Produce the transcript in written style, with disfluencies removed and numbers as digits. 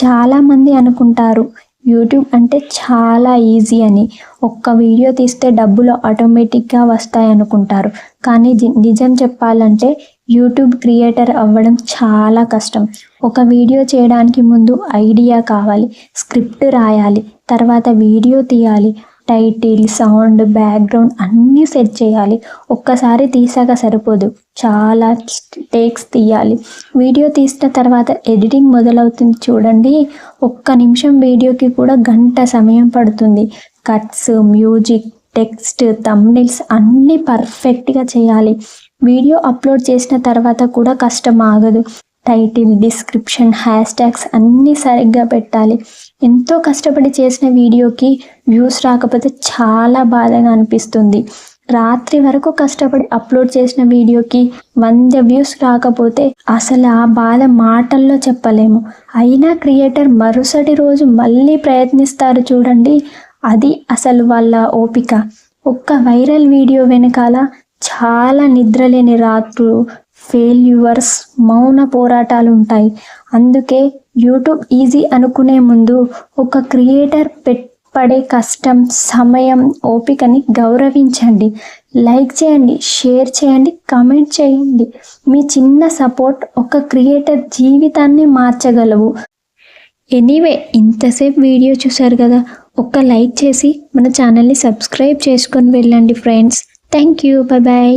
చాలామంది అనుకుంటారు యూట్యూబ్ అంటే చాలా ఈజీ అని. ఒక్క వీడియో తీస్తే డబ్బులు ఆటోమేటిక్గా వస్తాయి అనుకుంటారు. కానీ నిజం చెప్పాలంటే యూట్యూబ్ క్రియేటర్ అవ్వడం చాలా కష్టం. ఒక వీడియో చేయడానికి ముందు ఐడియా కావాలి, స్క్రిప్ట్ రాయాలి, తర్వాత వీడియో తీయాలి, టైటిల్, సౌండ్, బ్యాక్గ్రౌండ్ అన్నీ సెట్ చేయాలి. ఒక్కసారి తీసాక సరిపోదు, చాలా టేక్స్ తీయాలి. వీడియో తీసిన తర్వాత ఎడిటింగ్ మొదలవుతుంది చూడండి. ఒక్క నిమిషం వీడియోకి కూడా గంట సమయం పడుతుంది. కట్స్, మ్యూజిక్, టెక్స్ట్, థంబ్నెయిల్స్ అన్నీ పర్ఫెక్ట్గా చేయాలి. వీడియో అప్లోడ్ చేసిన తర్వాత కూడా కష్టం ఆగదు. టైటిల్, డిస్క్రిప్షన్, హ్యాష్ ట్యాగ్స్ అన్నీ సరిగ్గా పెట్టాలి. ఎంతో కష్టపడి చేసిన వీడియోకి వ్యూస్ రాకపోతే చాలా బాధగా అనిపిస్తుంది. రాత్రి వరకు కష్టపడి అప్లోడ్ చేసిన వీడియోకి 100 వ్యూస్ రాకపోతే అసలు ఆ బాధ మాటల్లో చెప్పలేము. అయినా క్రియేటర్ మరుసటి రోజు మళ్ళీ ప్రయత్నిస్తారు చూడండి, అది అసలు వాళ్ళ ఓపిక. ఒక్క వైరల్ వీడియో వెనకాల చాలా నిద్రలేని రాత్రులు, ఫెయిల్యూర్స్, మౌన పోరాటాలు ఉంటాయి. అందుకే యూట్యూబ్ ఈజీ అనుకునే ముందు ఒక క్రియేటర్ పడే కష్టం, సమయం, ఓపికని గౌరవించండి. లైక్ చేయండి, షేర్ చేయండి, కామెంట్ చేయండి. మీ చిన్న సపోర్ట్ ఒక క్రియేటర్ జీవితాన్ని మార్చగలవు. ఎనీవే, ఇంతసేపు వీడియో చూశారు కదా, ఒక్క లైక్ చేసి మన ఛానల్ని సబ్స్క్రైబ్ చేసుకొని వెళ్ళండి friends. Thank you. Bye bye.